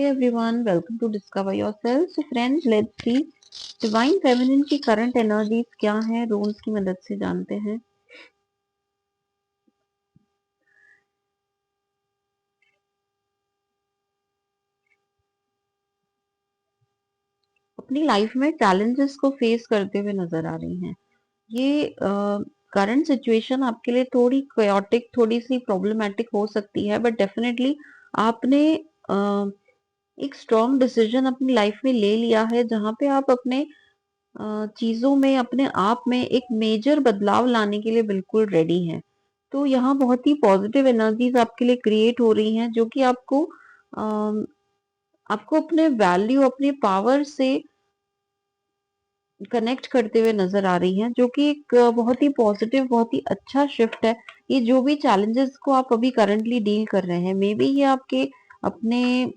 Hey everyone, welcome to Discover Yourself. So friends, let's see divine feminine की current energies क्या है, rules की मदद से जानते हैं। अपनी लाइफ में चैलेंजेस को फेस करते हुए नजर आ रही हैं। ये करंट सिचुएशन आपके लिए थोड़ी chaotic, थोड़ी सी प्रॉब्लमेटिक हो सकती है, बट डेफिनेटली आपने एक स्ट्रॉन्ग डिसीजन अपनी लाइफ में ले लिया है, जहां पे आप अपने चीजों में, अपने आप में एक मेजर बदलाव लाने के लिए बिल्कुल रेडी हैं। तो यहाँ बहुत ही पॉजिटिव एनर्जीज आपके लिए क्रिएट हो रही हैं, जो कि आपको अपने वैल्यू, अपने पावर से कनेक्ट करते हुए नजर आ रही हैं, जो कि एक बहुत ही पॉजिटिव, बहुत ही अच्छा शिफ्ट है। ये जो भी चैलेंजेस को आप अभी करंटली डील कर रहे हैं, मे बी ये आपके अपने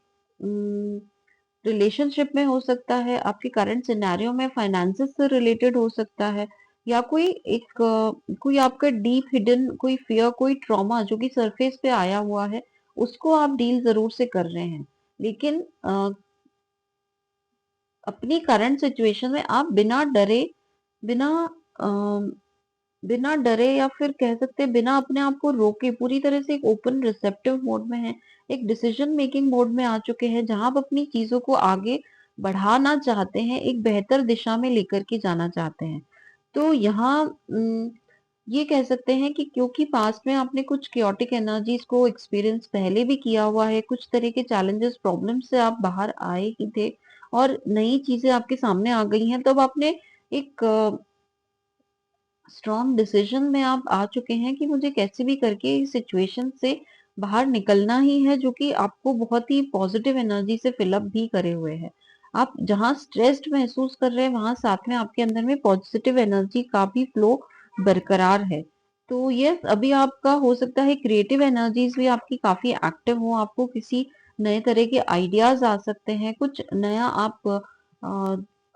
रिलेशनशिप में हो सकता है, आपके करंट सिनेरियो में फाइनेंसेस से रिलेटेड हो सकता है, या कोई आपका डीप हिडन कोई फियर, कोई ट्रॉमा जो कि सरफेस पे आया हुआ है, उसको आप डील जरूर से कर रहे हैं। लेकिन अपनी करंट सिचुएशन में आप बिना अ, बिना डरे, या फिर कह सकते हैं बिना अपने आप को रोके, पूरी तरह से एक ओपन रिसेप्टिव मोड में है, एक डिसीजन मेकिंग मोड में आ चुके हैं, जहां आप अपनी चीजों को आगे बढ़ाना चाहते हैं, एक बेहतर दिशा में लेकर के जाना चाहते हैं। तो यहाँ ये कह सकते हैं कि क्योंकि पास्ट में आपने कुछ क्योटिक एनर्जीज को एक्सपीरियंस पहले भी किया हुआ है, कुछ तरह के चैलेंजेस, प्रॉब्लम से आप बाहर आए ही थे, और नई चीजें आपके सामने आ गई हैं, तब आपने एक स्ट्रॉन्ग डिसीजन में आप आ चुके हैं कि मुझे कैसे भी करके इस सिचुएशन से बाहर निकलना ही है, जो कि आपको बहुत ही पॉजिटिव एनर्जी से फिलअप भी करे हुए है। आप जहां स्ट्रेस्ड महसूस कर रहे हैं, वहां साथ में आपके अंदर में पॉजिटिव एनर्जी का भी फ्लो बरकरार है। तो ये अभी आपका हो सकता है क्रिएटिव एनर्जीज भी आपकी काफी एक्टिव हो, आपको किसी नए तरह के आइडियाज आ सकते हैं, कुछ नया आप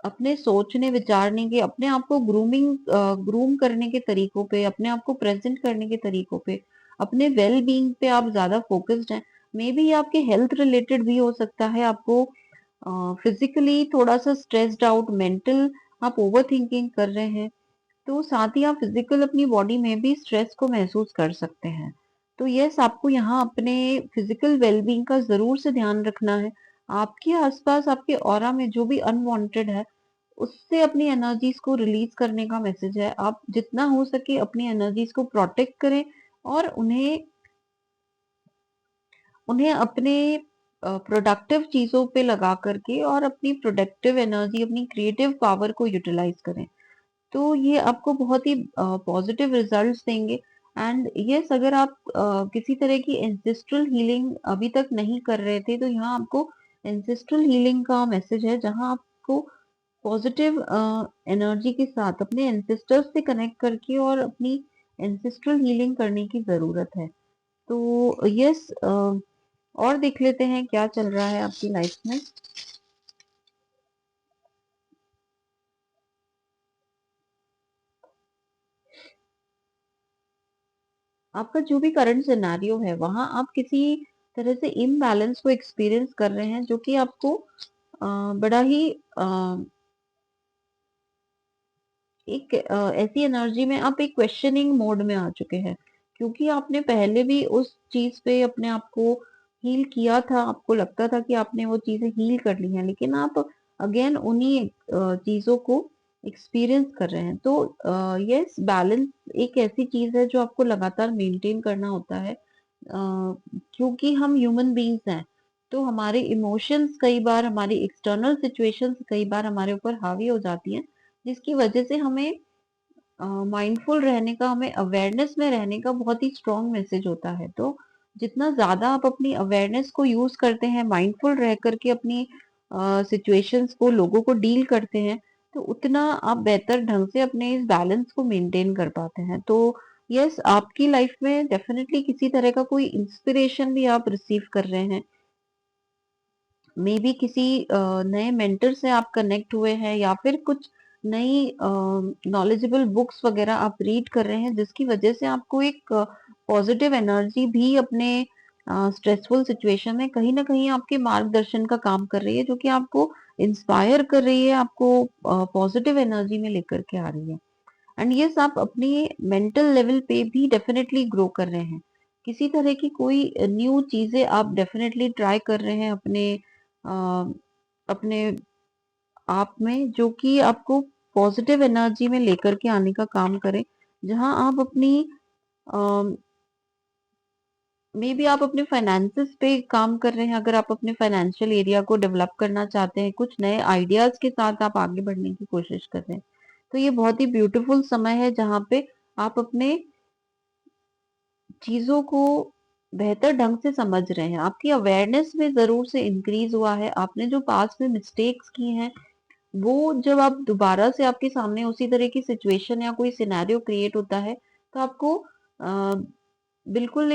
अपने सोचने विचारने के, अपने आप को ग्रूम करने के तरीकों पे, अपने आप को प्रेजेंट करने के तरीकों पे, अपने वेल बीइंग पे आप ज्यादा फोकस्ड हैं। मे बी आपके हेल्थ रिलेटेड भी हो सकता है, आपको फिजिकली थोड़ा सा स्ट्रेस्ड आउट, मेंटल आप ओवर थिंकिंग कर रहे हैं, तो साथ ही आप फिजिकल अपनी बॉडी में भी स्ट्रेस को महसूस कर सकते हैं। तो यस, आपको यहाँ अपने फिजिकल वेलबींग का जरूर से ध्यान रखना है। आपके आसपास, आपके ऑरा में जो भी अनवांटेड है, उससे अपनी एनर्जीज को रिलीज करने का मैसेज है। आप जितना हो सके अपनी एनर्जीज को प्रोटेक्ट करें, और उन्हें अपने प्रोडक्टिव चीजों पे लगा करके, और अपनी प्रोडक्टिव एनर्जी, अपनी क्रिएटिव पावर को यूटिलाइज करें। तो ये आपको बहुत ही पॉजिटिव रिजल्ट्स देंगे। एंड यस, अगर आप किसी तरह की एंसेस्ट्रल हीलिंग अभी तक नहीं कर रहे थे, तो यहाँ आपको एंसेस्ट्रल हीलिंग का मैसेज है, जहाँ आपको पॉजिटिव एनर्जी के साथ अपने एंसेस्टर्स से कनेक्ट करके और अपनी एंसेस्ट्रल हीलिंग करने की जरूरत है। तो यस, और देख लेते हैं क्या चल रहा है आपकी लाइफ में। आपका जो भी करंट सिनेरियो है, वहां आप किसी तरह से इम्बैलेंस को एक्सपीरियंस कर रहे हैं, जो कि आपको बड़ा ही एक ऐसी एनर्जी में आप एक क्वेश्चनिंग मोड में आ चुके हैं, क्योंकि आपने पहले भी उस चीज पे अपने आप को हील किया था, आपको लगता था कि आपने वो चीजें हील कर ली हैं, लेकिन आप अगेन उन्हीं चीजों को एक्सपीरियंस कर रहे हैं। तो यस, बैलेंस एक ऐसी चीज है जो आपको लगातार मेंटेन करना होता है, क्योंकि हम ह्यूमन बीइंग्स हैं। तो हमारे इमोशंस कई बार, हमारी एक्सटर्नल सिचुएशंस कई बार हमारे ऊपर हावी हो जाती हैं, जिसकी वजह से हमें माइंडफुल रहने का, हमें अवेयरनेस में रहने का बहुत ही स्ट्रॉन्ग मैसेज होता है। तो जितना ज्यादा आप अपनी अवेयरनेस को यूज करते हैं, माइंडफुल रह करके अपनी सिचुएशंस को, लोगों को डील करते हैं, तो उतना आप बेहतर ढंग से अपने इस बैलेंस को मेंटेन कर पाते हैं। तो यस, आपकी लाइफ में डेफिनेटली किसी तरह का कोई इंस्पिरेशन भी आप रिसीव कर रहे हैं। मे बी किसी नए मेंटर से आप कनेक्ट हुए हैं, या फिर कुछ नई नॉलेजेबल बुक्स वगैरह आप रीड कर रहे हैं, जिसकी वजह से आपको एक पॉजिटिव एनर्जी भी अपने स्ट्रेसफुल सिचुएशन में कहीं ना कहीं आपके मार्गदर्शन का काम कर रही है, जो कि आपको इंस्पायर कर रही है, आपको पॉजिटिव एनर्जी में लेकर के आ रही है। एंड यस, आप अपनी मेंटल लेवल पे भी डेफिनेटली ग्रो कर रहे हैं। किसी तरह की कोई न्यू चीजें आप डेफिनेटली ट्राई कर रहे हैं अपने आप में, जो कि आपको पॉजिटिव एनर्जी में लेकर के आने का काम करे। जहां आप अपनी मे बी आप अपने फाइनेंसेस पे काम कर रहे हैं, अगर आप अपने फाइनेंशियल एरिया को डेवलप करना चाहते हैं, कुछ नए आइडियाज के साथ आप आगे बढ़ने की कोशिश कर रहे हैं, तो ये बहुत ही ब्यूटीफुल समय है जहां पे आप अपने चीजों को बेहतर ढंग से समझ रहे हैं। आपकी अवेयरनेस में जरूर से इंक्रीज हुआ है। आपने जो पास्ट में मिस्टेक्स की हैं, वो जब आप दोबारा से आपके सामने उसी तरह की सिचुएशन या कोई सिनेरियो क्रिएट होता है, तो आपको बिल्कुल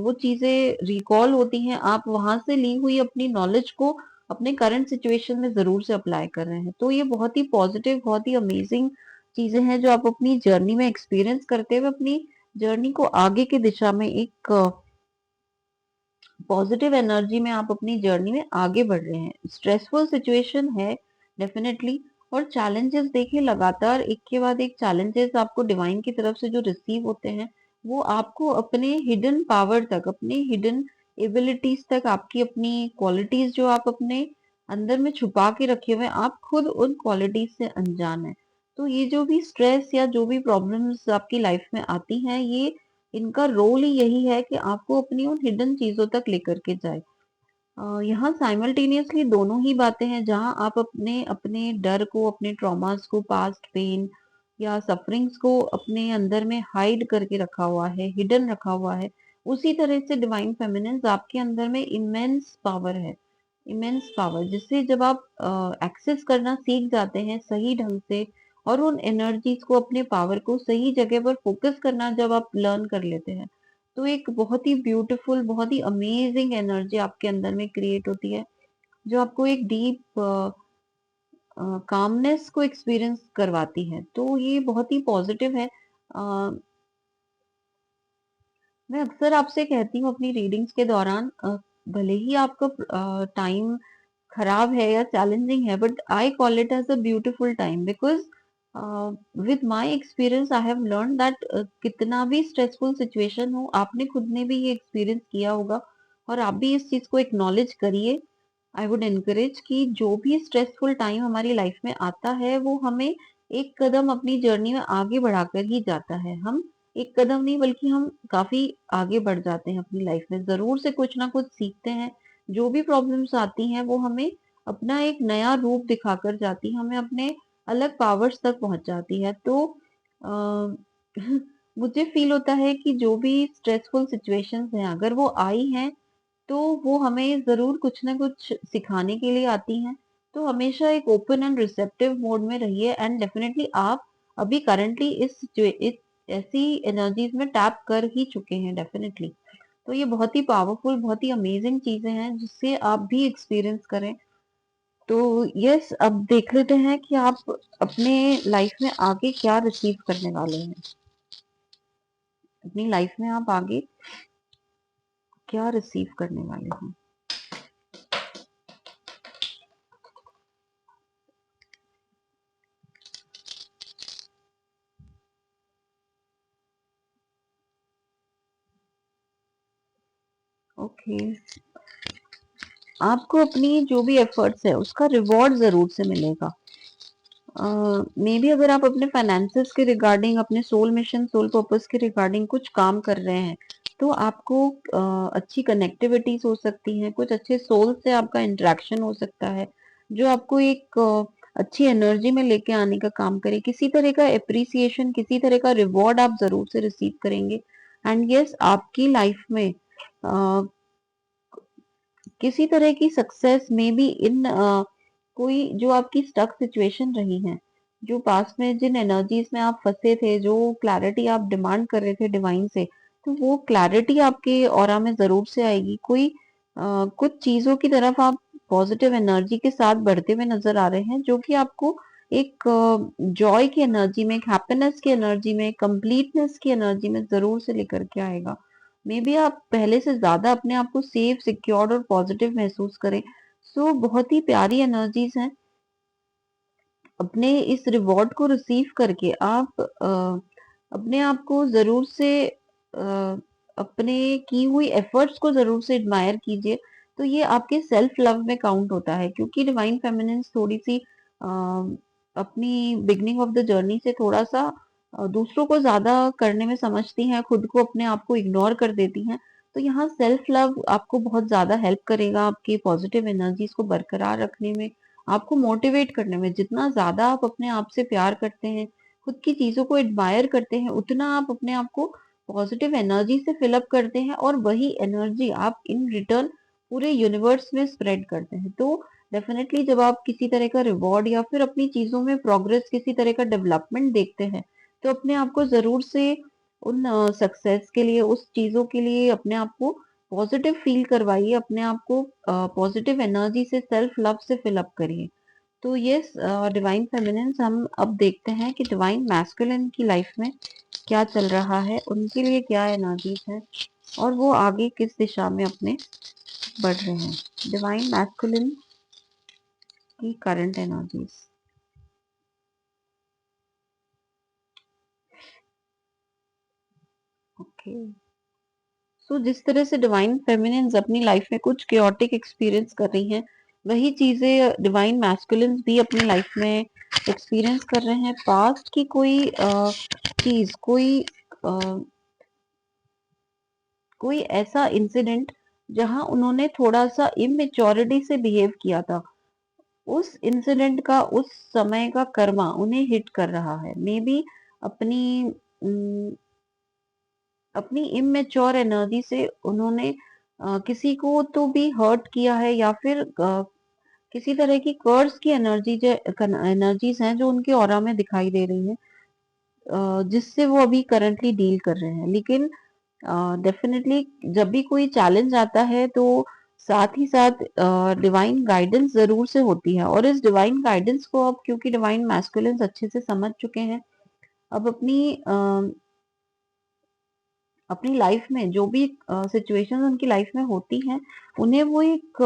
वो चीजें रिकॉल होती हैं। आप वहां से ली हुई अपनी नॉलेज को अपने करंट सिचुएशन में जरूर से अप्लाई कर रहे हैं। तो ये बहुत ही पॉजिटिव, बहुत ही अमेजिंग चीजें हैं जो आप अपनी जर्नी में एक्सपीरियंस करते हुए अपनी जर्नी को आगे की दिशा में एक पॉजिटिव एनर्जी में आप अपनी जर्नी में आगे बढ़ रहे हैं। स्ट्रेसफुल सिचुएशन है डेफिनेटली, और चैलेंजेस देखिए, लगातार एक के बाद एक चैलेंजेस आपको डिवाइन की तरफ से जो रिसीव होते हैं, वो आपको अपने हिडन पावर तक, अपने हिडन एबिलिटीज तक, आपकी अपनी क्वालिटीज जो आप अपने अंदर में छुपा के रखे हुए हैं, आप खुद उन क्वालिटीज से अनजान है। तो ये जो भी स्ट्रेस या जो भी प्रॉब्लम्स आपकी लाइफ में आती हैं, ये इनका रोल ही यही है कि आपको अपनी उन हिडन चीजों तक लेकर के जाए। यहाँ साइमल्टेनियसली दोनों ही बातें हैं, जहाँ आप अपने अपने डर को, अपने ट्रॉमास को, पास्ट पेन या सफरिंग्स को अपने अंदर में हाइड करके रखा हुआ है, हिडन रखा हुआ है। उसी तरह से डिवाइन फेमिनिन्स आपके अंदर में इमेंस पावर है, इमेंस पावर, जिससे जब आप एक्सेस करना सीख जाते हैं सही ढंग से, और उन एनर्जीज को, अपने पावर को सही जगह पर फोकस करना जब आप लर्न कर लेते हैं, तो एक बहुत ही ब्यूटीफुल, बहुत ही अमेजिंग एनर्जी आपके अंदर में क्रिएट होती है, जो आपको एक डीप कामनेस को एक्सपीरियंस करवाती है। तो ये बहुत ही पॉजिटिव है। मैं अक्सर आपसे कहती हूँ अपनी रीडिंग्स के दौरान, भले ही आपका टाइम खराब है या चैलेंजिंग है, but I call it as a beautiful time, because with my experience I have learn that कितना भी स्ट्रेसफुल सिचुएशन हो, आपने खुद ने भी ये एक्सपीरियंस किया होगा, और आप भी इस चीज को एक्नॉलेज करिए। आई वुड एनकरेज कि जो भी स्ट्रेसफुल टाइम हमारी लाइफ में आता है, वो हमें एक कदम अपनी जर्नी में आगे बढ़ाकर ही जाता है। हम एक कदम नहीं, बल्कि हम काफी आगे बढ़ जाते हैं अपनी लाइफ में, जरूर से कुछ ना कुछ सीखते हैं। जो भी प्रॉब्लम्स आती हैं, वो हमें अपना एक नया रूप दिखाकर जाती है, हमें अपने अलग पावर्स तक पहुंच जाती है। तो अ, मुझे फील होता है कि जो भी स्ट्रेसफुल सिचुएशंस हैं, अगर वो आई हैं, तो वो हमें ज़रूर कुछ ना कुछ सिखाने के लिए आती हैं। तो हमेशा एक ओपन एंड रिसेप्टिव मोड में रहिए, एंड डेफिनेटली आप अभी करंटली इस ऐसी एनर्जीज में टैप कर ही चुके हैं डेफिनेटली। तो ये बहुत ही पावरफुल, बहुत ही अमेजिंग चीजें हैं, जिससे आप भी एक्सपीरियंस करें। तो यस, अब देख लेते हैं कि आप अपने लाइफ में आगे क्या रिसीव करने वाले हैं। अपनी लाइफ में आप आगे क्या रिसीव करने वाले हैं। ओके, आपको अपनी जो भी एफर्ट्स है उसका रिवॉर्ड जरूर से मिलेगा। मे बी अगर आप अपने फाइनेंसेस के रिगार्डिंग, अपने सोल मिशन, सोल पर्पस के रिगार्डिंग कुछ काम कर रहे हैं, तो आपको अच्छी कनेक्टिविटीज हो सकती हैं, कुछ अच्छे सोल से आपका इंटरेक्शन हो सकता है, जो आपको एक अच्छी एनर्जी में लेके आने का काम करे। किसी तरह का एप्रिसिएशन, किसी तरह का रिवॉर्ड आप जरूर से रिसीव करेंगे। एंड यस, आपकी लाइफ में किसी तरह की सक्सेस में भी इन कोई जो आपकी स्टक सिचुएशन रही है, जो पास्ट में जिन एनर्जीज में आप फंसे थे, जो क्लैरिटी आप डिमांड कर रहे थे डिवाइन से, तो वो क्लैरिटी आपके ऑरा में जरूर से आएगी। कोई कुछ चीजों की तरफ आप पॉजिटिव एनर्जी के साथ बढ़ते हुए नजर आ रहे हैं, जो कि आपको एक जॉय की एनर्जी में, एक हैप्पीनेस की एनर्जी में, कंप्लीटनेस की एनर्जी में जरूर से लेकर के आएगा। मे बी आप पहले से ज्यादा अपने आप को सेफ, सिक्योर्ड और पॉजिटिव महसूस करें। सो बहुत ही प्यारी एनर्जीज हैं। अपने इस रिवॉर्ड को रिसीव करके आप अपने आप को जरूर से अपने की हुई एफर्ट्स को जरूर से एडमायर कीजिए। तो ये आपके सेल्फ लव में काउंट होता है, क्योंकि डिवाइन फेमिनिन्स थोड़ी सी अपनी बिगनिंग ऑफ द जर्नी से थोड़ा सा दूसरों को ज्यादा करने में समझती हैं, खुद को अपने आप को इग्नोर कर देती हैं। तो यहाँ सेल्फ लव आपको बहुत ज्यादा हेल्प करेगा आपकी पॉजिटिव एनर्जीज को बरकरार रखने में, आपको मोटिवेट करने में। जितना ज्यादा आप अपने आप से प्यार करते हैं, खुद की चीजों को एडमायर करते हैं, उतना आप अपने आप को पॉजिटिव एनर्जी से फिलअप करते हैं, और वही एनर्जी आप इन रिटर्न पूरे यूनिवर्स में स्प्रेड करते हैं। तो डेफिनेटली जब आप किसी तरह का रिवॉर्ड या फिर अपनी चीजों में प्रोग्रेस, किसी तरह का डेवलपमेंट देखते हैं, तो अपने आप को जरूर से उन सक्सेस के लिए, उस चीजों के लिए अपने आप को पॉजिटिव फील करवाइए, अपने आप को पॉजिटिव एनर्जी से, सेल्फ लव से फिलअप करिए। तो ये डिवाइन फेमिनिन्स, हम अब देखते हैं कि डिवाइन मैस्कुलिन की लाइफ में क्या चल रहा है, उनके लिए क्या एनर्जीज है, और वो आगे किस दिशा में अपने बढ़ रहे हैं। डिवाइन मैस्कुलिन की करंट एनर्जीज। ओके, सो जिस तरह से डिवाइन फेमिनिन्स अपनी लाइफ में कुछ केओटिक एक्सपीरियंस कर रही हैं, वही चीजें डिवाइन मैस्कुलिन्स भी अपनी लाइफ में एक्सपीरियंस कर रहे हैं। पास्ट की कोई चीज, कोई ऐसा इंसिडेंट जहां उन्होंने थोड़ा सा इमेच्योरिटी से बिहेव किया था, उस इंसिडेंट का, उस समय का कर्मा उन्हें हिट कर रहा है। मे बी अपनी अम, अपनी इमेच्योर एनर्जी से उन्होंने किसी को तो भी हर्ट किया है, या फिर किसी तरह की कर्स की एनर्जीज हैं जो उनके ऑरा में दिखाई दे रही है, जिससे वो अभी करंटली डील कर रहे हैं। लेकिन डेफिनेटली जब भी कोई चैलेंज आता है, तो साथ ही साथ डिवाइन गाइडेंस जरूर से होती है, और इस डिवाइन गाइडेंस को अब, क्योंकि डिवाइन मैस्कुलिन्स अच्छे से समझ चुके हैं, अब अपनी लाइफ में जो भी सिचुएशन उनकी लाइफ में होती हैं, उन्हें वो एक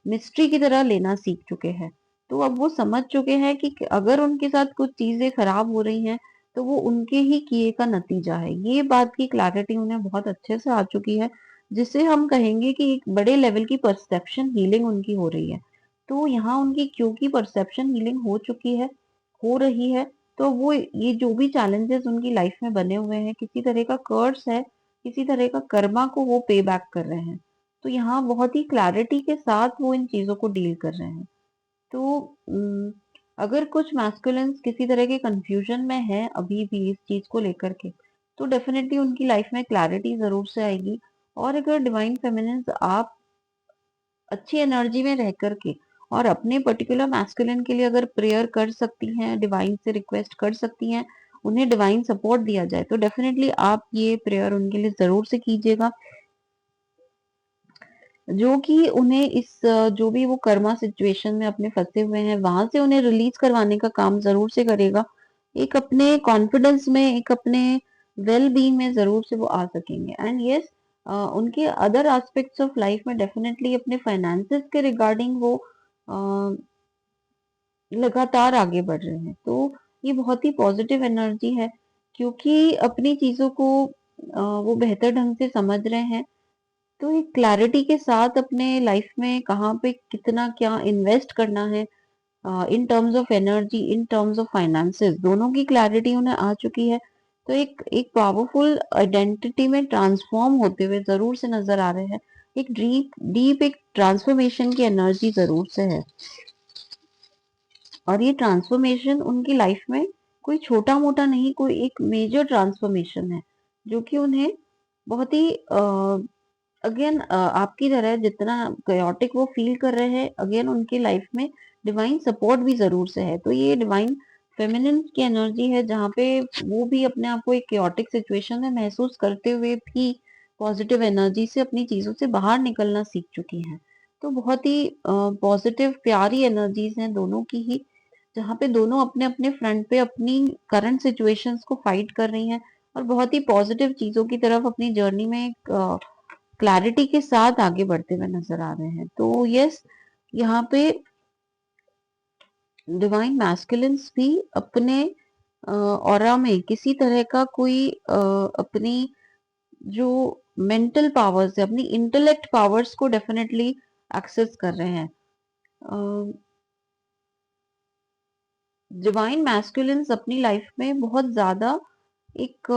मिस्ट्री की तरह लेना सीख चुके हैं। तो अब वो समझ चुके हैं कि अगर उनके साथ कुछ चीजें खराब हो रही हैं, तो वो उनके ही किए का नतीजा है। ये बात की क्लैरिटी उन्हें बहुत अच्छे से आ चुकी है, जिसे हम कहेंगे कि एक बड़े लेवल की परसेप्शन हीलिंग उनकी हो रही है। तो यहाँ उनकी क्योंकि परसेप्शन हीलिंग हो चुकी है, हो रही है, तो वो ये जो भी चैलेंजेस उनकी लाइफ में बने हुए हैं, किसी तरह का कर्स है, किसी तरह का कर्मा को वो पे बैक कर रहे हैं। तो यहाँ बहुत ही क्लैरिटी के साथ वो इन चीजों को डील कर रहे हैं। तो अगर कुछ मैस्कुलिन्स किसी तरह के कंफ्यूजन में है अभी भी इस चीज को लेकर के, तो डेफिनेटली उनकी लाइफ में क्लैरिटी जरूर से आएगी। और अगर डिवाइन फेमिनिन्स आप अच्छी एनर्जी में रह करके और अपने पर्टिकुलर मैस्कुलिन के लिए अगर प्रेयर कर सकती हैं, डिवाइन से रिक्वेस्ट कर सकती हैं, उन्हें डिवाइन सपोर्ट दिया जाए, तो डेफिनेटली आप ये प्रेयर उनके लिए जरूर से कीजिएगा, जो कि उन्हें इस जो भी वो कर्मा सिचुएशन में अपने फंसे हुए हैं, वहां से उन्हें रिलीज करवाने का काम जरूर से करेगा। एक अपने कॉन्फिडेंस में, एक अपने वेल बीइंग में जरूर से वो आ सकेंगे। एंड यस, उनके अदर एस्पेक्ट्स ऑफ लाइफ में डेफिनेटली अपने फाइनेंसेस के रिगार्डिंग वो लगातार आगे बढ़ रहे हैं। तो ये बहुत ही पॉजिटिव एनर्जी है, क्योंकि अपनी चीजों को वो बेहतर ढंग से समझ रहे हैं। तो एक क्लैरिटी के साथ अपने लाइफ में कहाँ पे कितना क्या इन्वेस्ट करना है, in terms of energy, in terms of finances, दोनों की क्लैरिटी उन्हें आ चुकी है। तो एक पावरफुल आइडेंटिटी में ट्रांसफॉर्म होते हुए जरूर से नजर आ रहे हैं। एक डीप डीप एक ट्रांसफॉर्मेशन की एनर्जी जरूर से है, और ये ट्रांसफॉर्मेशन उनकी लाइफ में कोई छोटा मोटा नहीं, कोई एक मेजर ट्रांसफॉर्मेशन है, जो कि उन्हें बहुत ही अगेन आपकी तरह जितना chaotic वो फील कर रहे हैं, अगेन उनकी लाइफ में डिवाइन सपोर्ट भी जरूर से है। तो ये डिवाइन फेमिनिन की एनर्जी है, जहाँ पे वो भी अपने आप को एक chaotic सिचुएशन में महसूस करते हुए भी पॉजिटिव एनर्जी से अपनी चीजों से बाहर निकलना सीख चुकी हैं। तो बहुत ही पॉजिटिव प्यारी एनर्जीज हैं दोनों की ही, जहाँ पे दोनों अपने अपने फ्रंट पे अपनी करंट सिचुएशंस को फाइट कर रही हैं, और बहुत ही पॉजिटिव चीजों की तरफ अपनी जर्नी में क्लैरिटी के साथ आगे बढ़ते हुए नजर आ रहे हैं। तो यस, यहाँ पे डिवाइन मैस्कुलिन्स भी अपने ऑरा में किसी तरह का कोई अपनी जो मेंटल पावर्स है, अपनी इंटेलेक्ट पावर्स को डेफिनेटली एक्सेस कर रहे हैं। डिवाइन मैस्कुलिन्स अपनी लाइफ में बहुत ज्यादा एक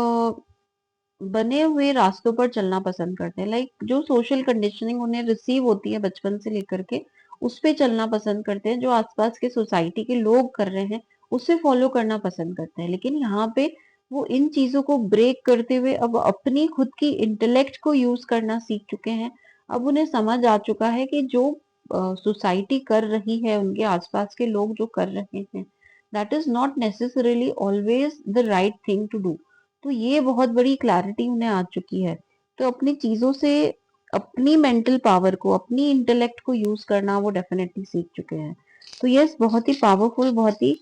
बने हुए रास्तों पर चलना पसंद करते हैं। लाइक जो सोशल कंडीशनिंग उन्हें रिसीव होती है बचपन से लेकर के, उस पे चलना पसंद करते हैं। जो आसपास के सोसाइटी के लोग कर रहे हैं उसे फॉलो करना पसंद करते हैं। लेकिन यहाँ पे वो इन चीजों को ब्रेक करते हुए अब अपनी खुद की इंटेलेक्ट को यूज करना सीख चुके हैं। अब उन्हें समझ आ चुका है कि जो सोसाइटी कर रही है, उनके आसपास के लोग जो कर रहे हैं, that is not necessarily always the right thing to do. तो ये बहुत बड़ी क्लैरिटी उन्हें आ चुकी है। तो अपनी चीजों से अपनी मेंटल पावर को, अपनी इंटेलेक्ट को यूज करना वो डेफिनेटली सीख चुके हैं। तो यस, बहुत ही पावरफुल, बहुत ही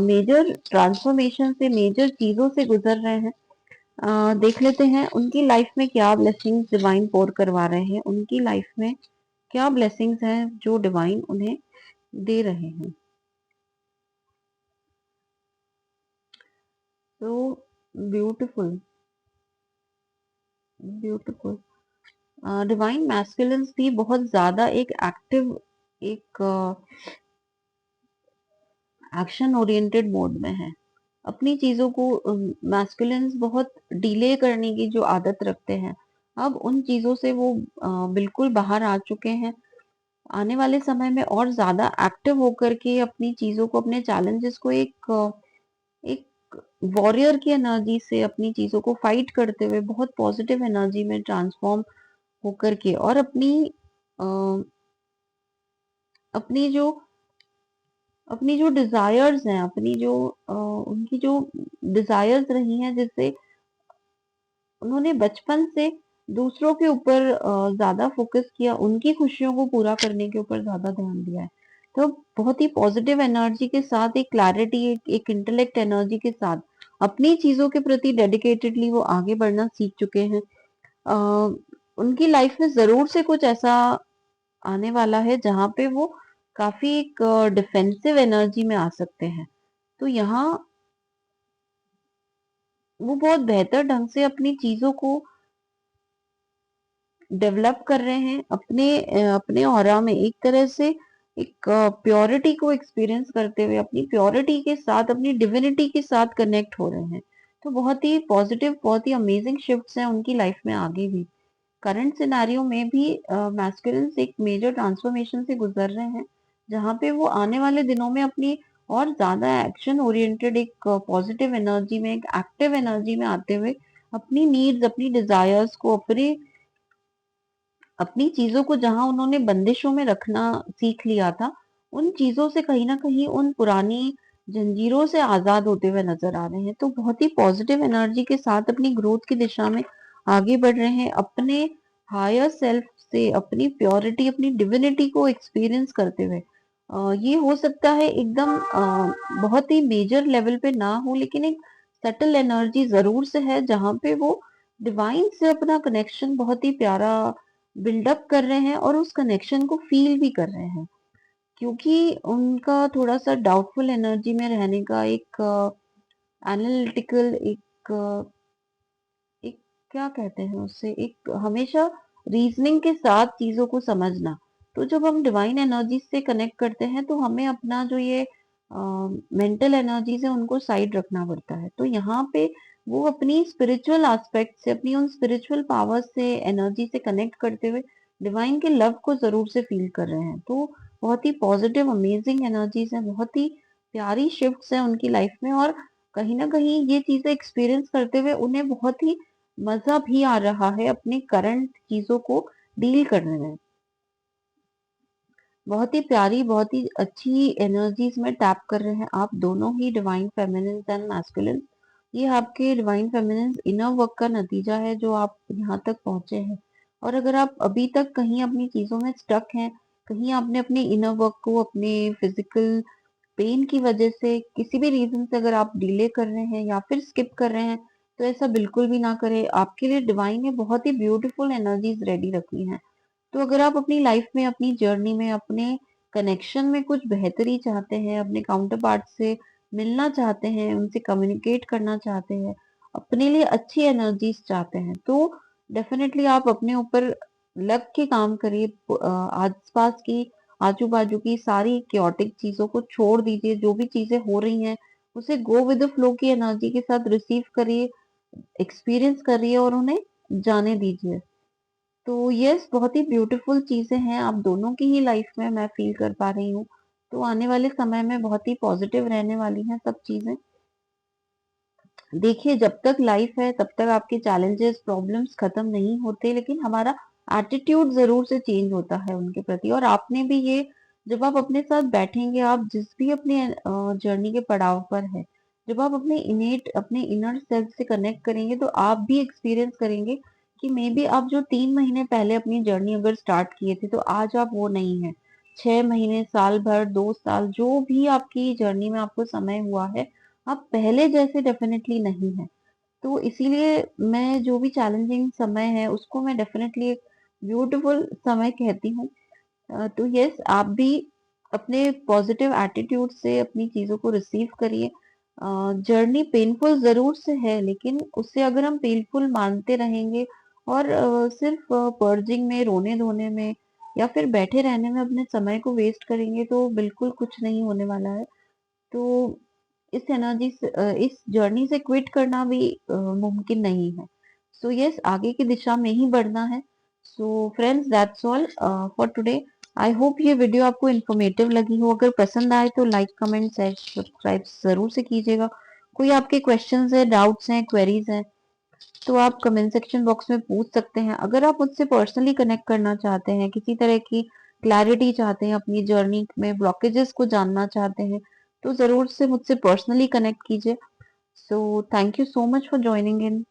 मेजर ट्रांसफॉर्मेशन से, मेजर चीजों से गुजर रहे हैं। देख लेते हैं उनकी लाइफ में क्या ब्लेसिंग्स डिवाइन पोर करवा रहे हैं, उनकी लाइफ में क्या ब्लेसिंग्स हैं जो डिवाइन उन्हें दे रहे हैं। तो ब्यूटिफुल, ब्यूटिफुल। डिवाइन मैस्कुलिन्स भी बहुत ज्यादा एक एक्टिव, एक एक्शन ओरिएंटेड मोड में है। अपनी चीजों को मैस्कुलिन्स बहुत डिले करने की जो आदत रखते हैं, अब उन चीजों से वो बिल्कुल बाहर आ चुके हैं। आने वाले समय में और ज्यादा एक्टिव होकर के अपनी चीजों को, अपने चैलेंजेस को एक वॉरियर की एनर्जी से अपनी चीजों को फाइट करते हुए बहुत पॉजिटिव एनर्जी में ट्रांसफॉर्म होकर के, और अ, अपनी जो अपनी जो डिजायर्स हैं, अपनी जो उनकी जो डिजायर्स रही हैं, जिससे उन्होंने बचपन से दूसरों के ऊपर ज्यादा फोकस किया, उनकी खुशियों को पूरा करने के ऊपर ज्यादा ध्यान दिया है। तो बहुत ही पॉजिटिव एनर्जी के साथ, एक क्लैरिटी, एक इंटेलेक्ट एनर्जी के साथ अपनी चीजों के प्रति डेडिकेटेडली वो आगे बढ़ना सीख चुके हैं। अ, उनकी लाइफ में जरूर से कुछ ऐसा आने वाला है जहां पे वो काफी एक डिफेंसिव एनर्जी में आ सकते हैं। तो यहाँ वो बहुत बेहतर ढंग से अपनी चीजों को डेवलप कर रहे हैं, अपने ऑरा में एक तरह से एक प्योरिटी को एक्सपीरियंस करते हुए, अपनी प्योरिटी के साथ, अपनी डिविनिटी के साथ कनेक्ट हो रहे हैं। तो बहुत ही पॉजिटिव, बहुत ही अमेजिंग शिफ्ट्स हैं उनकी लाइफ में आगे भी। करंट सिनेरियो में भी मैस्कुलिन्स एक मेजर ट्रांसफॉर्मेशन से गुजर रहे हैं, जहाँ पे वो आने वाले दिनों में अपनी और ज्यादा एक्शन ओरिएंटेड, एक पॉजिटिव एनर्जी में, एक एक्टिव एनर्जी में आते हुए अपनी नीड्स, अपनी डिजायर्स को, अपने अपनी चीजों को जहां उन्होंने बंदिशों में रखना सीख लिया था, उन चीजों से कहीं ना कहीं, उन पुरानी जंजीरों से आजाद होते हुए नजर आ रहे हैं। तो बहुत ही पॉजिटिव एनर्जी के साथ अपनी ग्रोथ की दिशा में आगे बढ़ रहे हैं, अपने हायर सेल्फ से, अपनी प्योरिटी, अपनी डिविनिटी को एक्सपीरियंस करते हुए। ये हो सकता है एकदम बहुत ही मेजर लेवल पे ना हो, लेकिन एक सटल एनर्जी जरूर से है, जहां पे वो डिवाइन से अपना कनेक्शन बहुत ही प्यारा बिल्डअप कर रहे हैं और उस कनेक्शन को फील भी कर रहे हैं। क्योंकि उनका थोड़ा सा डाउटफुल एनर्जी में रहने का एक एनालिटिकल, एक क्या कहते हैं उससे, एक हमेशा रीजनिंग के साथ चीजों को समझना। तो जब हम डिवाइन एनर्जी से कनेक्ट करते हैं तो हमें अपना जो ये मेंटल एनर्जीज है उनको साइड रखना पड़ता है। तो यहाँ पे वो अपनी स्पिरिचुअल एस्पेक्ट से, अपनी उन स्पिरिचुअल पावर से, एनर्जी से कनेक्ट करते हुए डिवाइन के लव को जरूर से फील कर रहे हैं। तो बहुत ही पॉजिटिव अमेजिंग एनर्जीज है, बहुत ही प्यारी शिफ्ट्स हैं उनकी लाइफ में, और कहीं ना कहीं ये चीजें एक्सपीरियंस करते हुए उन्हें बहुत ही मजा भी आ रहा है अपनी करंट चीजों को डील करने में। बहुत ही प्यारी, बहुत ही अच्छी एनर्जीज में टैप कर रहे हैं आप दोनों ही, डिवाइन फेमिनिन एंड मैस्कुलिन। ये आपके डिवाइन फेमिनिन इनर वर्क का नतीजा है जो आप यहाँ तक पहुंचे हैं। और अगर आप अभी तक कहीं अपनी चीजों में स्टक हैं, कहीं आपने अपने इनर वर्क को अपने फिजिकल पेन की वजह से, किसी भी रीजन से अगर आप डिले कर रहे हैं या फिर स्किप कर रहे हैं, तो ऐसा बिल्कुल भी ना करें। आपके लिए डिवाइन ने बहुत ही ब्यूटीफुल एनर्जीज रेडी रखी हैं। तो अगर आप अपनी लाइफ में, अपनी जर्नी में, अपने कनेक्शन में कुछ बेहतरी चाहते हैं, अपने काउंटर पार्ट से मिलना चाहते हैं, उनसे कम्युनिकेट करना चाहते हैं, अपने लिए अच्छी एनर्जीज चाहते हैं, तो डेफिनेटली आप अपने ऊपर लग के काम करिए। आसपास की, आजू बाजू की सारी क्योटिक चीजों को छोड़ दीजिए। जो भी चीजें हो रही हैं उसे गो विद द फ्लो की एनर्जी के साथ रिसीव करिए, एक्सपीरियंस करिए और उन्हें जाने दीजिए। तो यस, बहुत ही ब्यूटीफुल चीजें हैं आप दोनों की ही लाइफ में, मैं फील कर पा रही हूँ। तो आने वाले समय में बहुत ही पॉजिटिव रहने वाली हैं सब चीजें। देखिए, जब तक लाइफ है तब तक आपके चैलेंजेस, प्रॉब्लम्स खत्म नहीं होते, लेकिन हमारा एटीट्यूड जरूर से चेंज होता है उनके प्रति। और आपने भी ये, जब आप अपने साथ बैठेंगे, आप जिस भी अपने जर्नी के पड़ाव पर है, जब आप अपने इनेट, अपने इनर सेल्फ से कनेक्ट करेंगे, तो आप भी एक्सपीरियंस करेंगे कि मे बी आप जो 3 महीने पहले अपनी जर्नी अगर स्टार्ट किए थे, तो आज आप वो नहीं है। 6 महीने, साल भर, 2 साल, जो भी आपकी जर्नी में आपको समय हुआ है, आप पहले जैसे डेफिनेटली नहीं है। तो इसीलिए मैं जो भी चैलेंजिंग समय है उसको मैं डेफिनेटली एक ब्यूटीफुल समय कहती हूँ। तो यस, आप भी अपने पॉजिटिव एटीट्यूड से अपनी चीजों को रिसीव करिए। जर्नी पेनफुल जरूर से है, लेकिन उससे अगर हम पेनफुल मानते रहेंगे और सिर्फ पर्जिंग में, रोने धोने में या फिर बैठे रहने में अपने समय को वेस्ट करेंगे, तो बिल्कुल कुछ नहीं होने वाला है। तो इस एनर्जी से, इस जर्नी से क्विट करना भी मुमकिन नहीं है। सो यस, आगे की दिशा में ही बढ़ना है। So friends, that's all for today. I hope ये वीडियो आपको इन्फॉर्मेटिव लगी हो। अगर पसंद आए तो लाइक, कमेंट, शेयर, सब्सक्राइब जरूर से कीजिएगा। कोई आपके क्वेश्चंस है, डाउट्स हैं, क्वेरीज हैं, तो आप कमेंट सेक्शन बॉक्स में पूछ सकते हैं। अगर आप मुझसे पर्सनली कनेक्ट करना चाहते हैं, किसी तरह की क्लैरिटी चाहते हैं, अपनी जर्नी में ब्लॉकेजेस को जानना चाहते हैं, तो जरूर से मुझसे पर्सनली कनेक्ट कीजिए। So thank you so much for joining in.